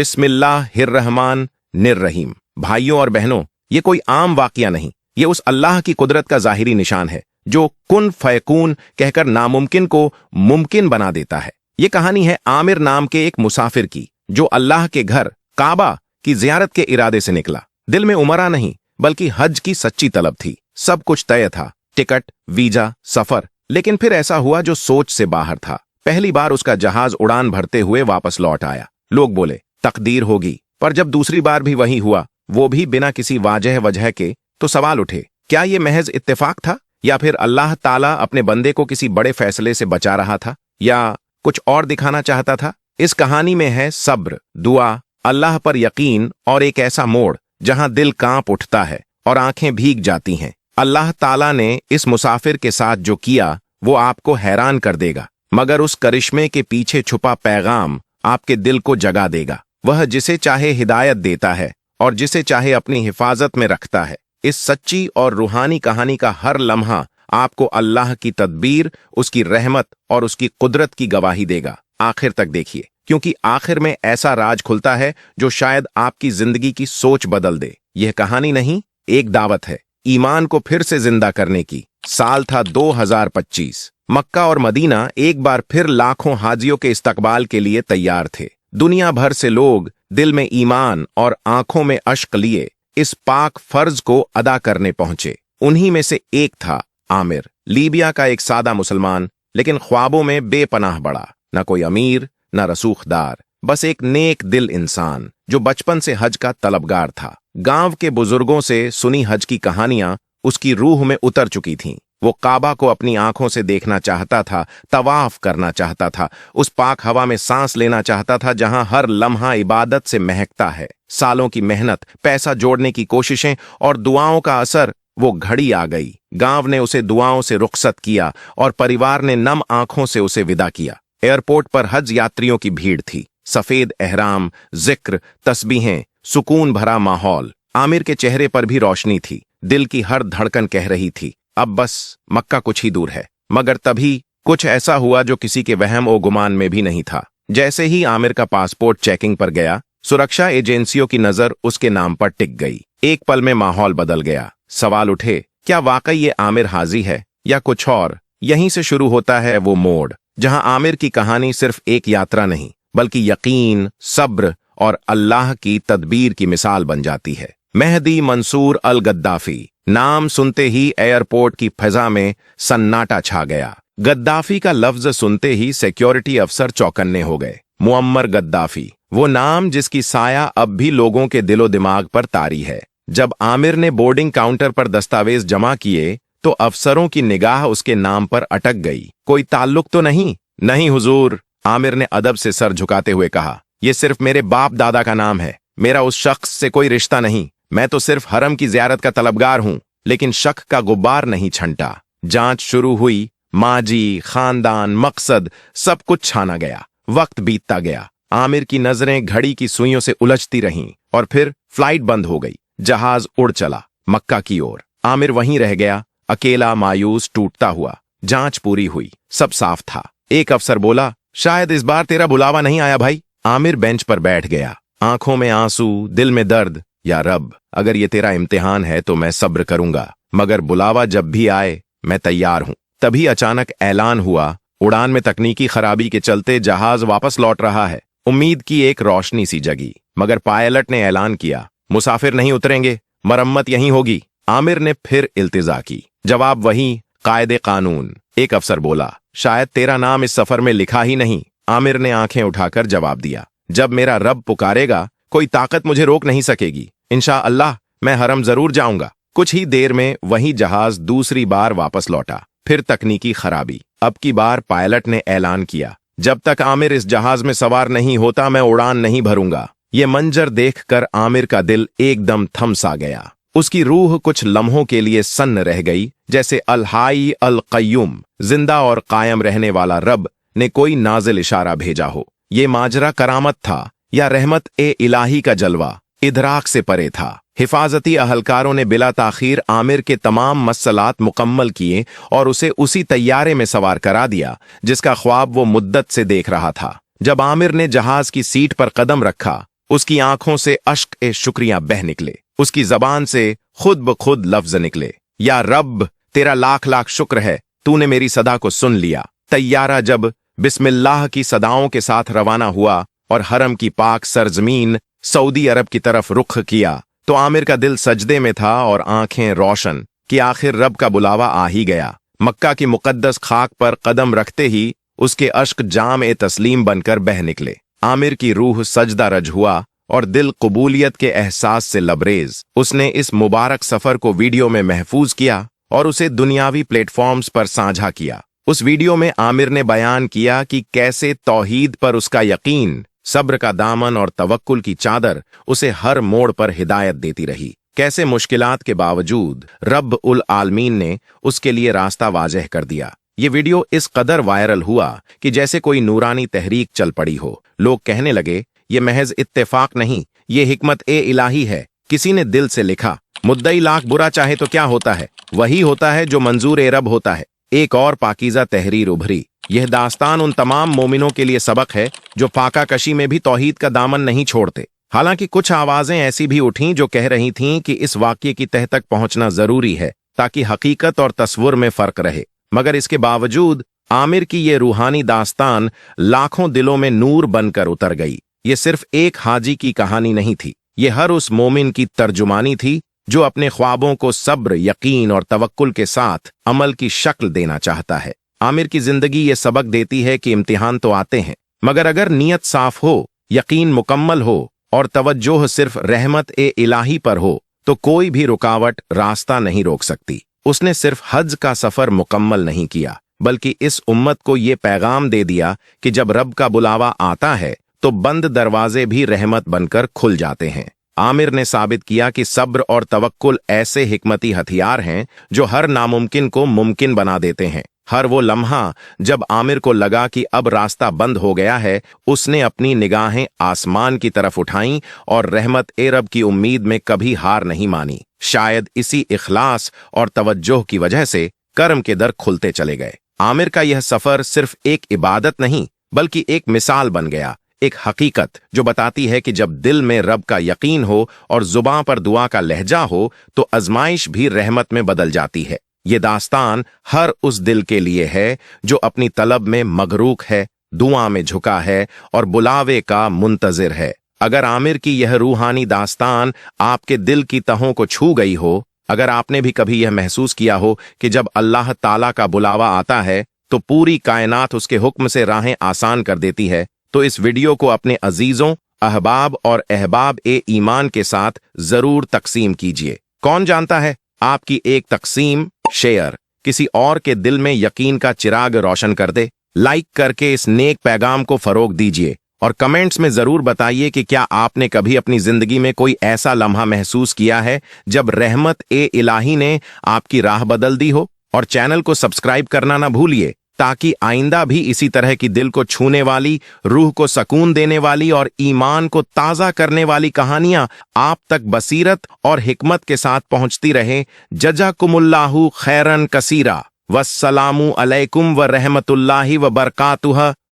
बिस्मिल्लाहिर्रहमान निर्रहीम। भाइयों और बहनों, ये कोई आम वाकया नहीं, ये उस अल्लाह की कुदरत का ज़ाहिरी निशान है जो कुन फयकून कहकर नामुमकिन को मुमकिन बना देता है। ये कहानी है आमिर नाम के एक मुसाफिर की, जो अल्लाह के घर काबा की ज़ियारत के इरादे से निकला। दिल में उमरा नहीं, बल्कि हज की सच्ची तलब थी। सब कुछ तय था, टिकट, वीजा, सफर। लेकिन फिर ऐसा हुआ जो सोच से बाहर था। पहली बार उसका जहाज उड़ान भरते हुए वापस लौट आया। लोग बोले तकदीर होगी, पर जब दूसरी बार भी वही हुआ, वो भी बिना किसी वजह के, तो सवाल उठे, क्या ये महज इत्तेफाक था, या फिर अल्लाह ताला अपने बंदे को किसी बड़े फैसले से बचा रहा था, या कुछ और दिखाना चाहता था। इस कहानी में है सब्र, दुआ, अल्लाह पर यकीन और एक ऐसा मोड़ जहां दिल कांप उठता है और आंखें भीग जाती हैं। अल्लाह ताला ने इस मुसाफिर के साथ जो किया वो आपको हैरान कर देगा, मगर उस करिश्मे के पीछे छुपा पैगाम आपके दिल को जगा देगा। वह जिसे चाहे हिदायत देता है और जिसे चाहे अपनी हिफाजत में रखता है। इस सच्ची और रूहानी कहानी का हर लम्हा आपको अल्लाह की तदबीर, उसकी रहमत और उसकी कुदरत की गवाही देगा। आखिर तक देखिए, क्योंकि आखिर में ऐसा राज खुलता है जो शायद आपकी जिंदगी की सोच बदल दे। यह कहानी नहीं, एक दावत है ईमान को फिर से जिंदा करने की। साल था 2025। मक्का और मदीना एक बार फिर लाखों हाजियों के इस्तकबाल के लिए तैयार थे। दुनिया भर से लोग दिल में ईमान और आंखों में अश्क लिए इस पाक फर्ज को अदा करने पहुंचे। उन्हीं में से एक था आमिर, लीबिया का एक सादा मुसलमान, लेकिन ख्वाबों में बेपनाह बड़ा। न कोई अमीर, न रसूखदार, बस एक नेक दिल इंसान जो बचपन से हज का तलबगार था। गांव के बुजुर्गों से सुनी हज की कहानियां उसकी रूह में उतर चुकी थीं। वो काबा को अपनी आंखों से देखना चाहता था, तवाफ करना चाहता था, उस पाक हवा में सांस लेना चाहता था जहां हर लम्हा इबादत से महकता है। सालों की मेहनत, पैसा जोड़ने की कोशिशें और दुआओं का असर, वो घड़ी आ गई। गांव ने उसे दुआओं से रुखसत किया और परिवार ने नम आंखों से उसे विदा किया। एयरपोर्ट पर हज यात्रियों की भीड़ थी। सफेद एहराम, जिक्र, तस्बीहें, सुकून भरा माहौल। आमिर के चेहरे पर भी रोशनी थी। दिल की हर धड़कन कह रही थी, अब बस मक्का कुछ ही दूर है। मगर तभी कुछ ऐसा हुआ जो किसी के वहम और गुमान में भी नहीं था। जैसे ही आमिर का पासपोर्ट चेकिंग पर गया, सुरक्षा एजेंसियों की नजर उसके नाम पर टिक गई। एक पल में माहौल बदल गया। सवाल उठे, क्या वाकई ये आमिर हाजी है या कुछ और? यहीं से शुरू होता है वो मोड़ जहां आमिर की कहानी सिर्फ एक यात्रा नहीं, बल्कि यकीन, सब्र और अल्लाह की तदबीर की मिसाल बन जाती है। मेहदी मंसूर अल गद्दाफी नाम सुनते ही एयरपोर्ट की फिजा में सन्नाटा छा गया। गद्दाफी का लफ्ज सुनते ही सिक्योरिटी अफसर चौकन्ने हो गए। मुअम्मर गद्दाफी, वो नाम जिसकी साया अब भी लोगों के दिलो दिमाग पर तारी है। जब आमिर ने बोर्डिंग काउंटर पर दस्तावेज जमा किए तो अफसरों की निगाह उसके नाम पर अटक गई। कोई ताल्लुक तो नहीं? नहीं हुजूर, आमिर ने अदब से सर झुकाते हुए कहा, यह सिर्फ मेरे बाप दादा का नाम है। मेरा उस शख्स से कोई रिश्ता नहीं। मैं तो सिर्फ हरम की ज़ियारत का तलबगार हूं। लेकिन शक का गुब्बार नहीं छंटा। जांच शुरू हुई। माजी, खानदान, मकसद, सब कुछ छाना गया। वक्त बीतता गया। आमिर की नजरें घड़ी की सुइयों से उलझती रहीं और फिर फ्लाइट बंद हो गई। जहाज उड़ चला मक्का की ओर। आमिर वहीं रह गया, अकेला, मायूस, टूटता हुआ। जांच पूरी हुई, सब साफ था। एक अफसर बोला, शायद इस बार तेरा बुलावा नहीं आया भाई। आमिर बेंच पर बैठ गया, आंखों में आंसू, दिल में दर्द। या रब, अगर ये तेरा इम्तिहान है तो मैं सब्र करूंगा, मगर बुलावा जब भी आए मैं तैयार हूं। तभी अचानक ऐलान हुआ, उड़ान में तकनीकी खराबी के चलते जहाज वापस लौट रहा है। उम्मीद की एक रोशनी सी जगी, मगर पायलट ने ऐलान किया, मुसाफिर नहीं उतरेंगे, मरम्मत यहीं होगी। आमिर ने फिर इल्तिजा की। जवाब वही, कायदे कानून। एक अफसर बोला, शायद तेरा नाम इस सफर में लिखा ही नहीं। आमिर ने आंखें उठाकर जवाब दिया, जब मेरा रब पुकारेगा कोई ताकत मुझे रोक नहीं सकेगी। इंशाअल्लाह मैं हरम जरूर जाऊंगा। कुछ ही देर में वही जहाज दूसरी बार वापस लौटा। फिर तकनीकी खराबी। अब की बार पायलट ने ऐलान किया, जब तक आमिर इस जहाज में सवार नहीं होता मैं उड़ान नहीं भरूंगा। ये मंजर देखकर आमिर का दिल एकदम थम सा गया। उसकी रूह कुछ लम्हों के लिए सन्न रह गई, जैसे अल हाई अल कय्यूम, जिंदा और कायम रहने वाला रब ने कोई नाजिल इशारा भेजा हो। ये माजरा करामत था या रहमत ए इलाही का जलवा, इदराक से परे था। हिफाजती अहलकारों ने बिला ताखीर आमिर के तमाम मसलात मुकम्मल किए और उसे उसी तैयारे में सवार करा दिया जिसका ख्वाब वो मुद्दत से देख रहा था। जब आमिर ने जहाज की सीट पर कदम रखा, उसकी आंखों से अश्क ए शुक्रिया बह निकले, उसकी जबान से खुद ब खुद लफ्ज निकले, या रब तेरा लाख लाख शुक्र है, तूने मेरी सदा को सुन लिया। तैयारा जब बिस्मिल्लाह की सदाओं के साथ रवाना हुआ और हरम की पाक सरजमीन सऊदी अरब की तरफ रुख किया तो आमिर का दिल सजदे में था और आंखें रोशन कि आखिर रब का बुलावा आ ही गया। मक्का की मुकद्दस खाक पर कदम रखते ही उसके अश्क जाम ए तस्लीम बनकर बह निकले। आमिर की रूह सजदा रज हुआ और दिल कबूलियत के एहसास से लबरेज। उसने इस मुबारक सफर को वीडियो में महफूज किया और उसे दुनियावी प्लेटफॉर्म्स पर साझा किया। उस वीडियो में आमिर ने बयान किया कि कैसे तौहीद पर उसका यकीन, सब्र का दामन और तवक्कुल की चादर उसे हर मोड़ पर हिदायत देती रही। कैसे मुश्किलात के बावजूद रब उल आलमीन ने उसके लिए रास्ता वाज़ेह कर दिया। ये वीडियो इस कदर वायरल हुआ कि जैसे कोई नूरानी तहरीक चल पड़ी हो। लोग कहने लगे ये महज इत्तेफाक नहीं, ये हिकमत ए इलाही है, किसी ने दिल से लिखा। मुद्दई लाख बुरा चाहे तो क्या होता है, वही होता है जो मंजूर ए रब होता है। एक और पाकीज़ा तहरीर उभरी। यह दास्तान उन तमाम मोमिनों के लिए सबक है जो फाका कशी में भी तौहीद का दामन नहीं छोड़ते। हालांकि कुछ आवाजें ऐसी भी उठीं जो कह रही थीं कि इस वाक़ये की तह तक पहुंचना जरूरी है ताकि हकीकत और तस्वुर में फर्क रहे। मगर इसके बावजूद आमिर की ये रूहानी दास्तान लाखों दिलों में नूर बनकर उतर गई। ये सिर्फ एक हाजी की कहानी नहीं थी, ये हर उस मोमिन की तर्जुमानी थी जो अपने ख्वाबों को सब्र, यकीन और तवक्कुल के साथ अमल की शक्ल देना चाहता है। आमिर की जिंदगी ये सबक देती है कि इम्तिहान तो आते हैं, मगर अगर नीयत साफ हो, यकीन मुकम्मल हो और तवज्जोह सिर्फ रहमत ए इलाही पर हो तो कोई भी रुकावट रास्ता नहीं रोक सकती। उसने सिर्फ हज का सफर मुकम्मल नहीं किया बल्कि इस उम्मत को ये पैगाम दे दिया कि जब रब का बुलावा आता है तो बंद दरवाजे भी रहमत बनकर खुल जाते हैं। आमिर ने साबित किया कि सब्र और तवक्कुल ऐसे हिकमती हथियार हैं जो हर नामुमकिन को मुमकिन बना देते हैं। हर वो लम्हा जब आमिर को लगा कि अब रास्ता बंद हो गया है, उसने अपनी निगाहें आसमान की तरफ उठाईं और रहमत ए रब की उम्मीद में कभी हार नहीं मानी। शायद इसी इखलास और तवज्जोह की वजह से कर्म के दर खुलते चले गए। आमिर का यह सफर सिर्फ एक इबादत नहीं बल्कि एक मिसाल बन गया, एक हकीकत जो बताती है कि जब दिल में रब का यकीन हो और जुबां पर दुआ का लहजा हो तो आजमाइश भी रहमत में बदल जाती है। ये दास्तान हर उस दिल के लिए है जो अपनी तलब में मगरूक है, दुआ में झुका है और बुलावे का मुंतजिर है। अगर आमिर की यह रूहानी दास्तान आपके दिल की तहों को छू गई हो, अगर आपने भी कभी यह महसूस किया हो कि जब अल्लाह ताला का बुलावा आता है तो पूरी कायनात उसके हुक्म से राहें आसान कर देती है, तो इस वीडियो को अपने अजीजों, अहबाब और अहबाब ए ईमान के साथ जरूर तकसीम कीजिए। कौन जानता है आपकी एक तकसीम, शेयर किसी और के दिल में यकीन का चिराग रोशन कर दे। लाइक करके इस नेक पैगाम को फरोग दीजिए और कमेंट्स में जरूर बताइए कि क्या आपने कभी अपनी जिंदगी में कोई ऐसा लम्हा महसूस किया है जब रहमत ए इलाही ने आपकी राह बदल दी हो। और चैनल को सब्सक्राइब करना ना भूलिए ताकि आइंदा भी इसी तरह की दिल को छूने वाली, रूह को सकून देने वाली और ईमान को ताज़ा करने वाली कहानियां आप तक बसीरत और हिकमत के साथ पहुंचती रहे। जज़ाकुमुल्लाहु खैरन कसीरा। वस्सलामु अलैकुम व रहमतुल्लाहि व बरकातुह।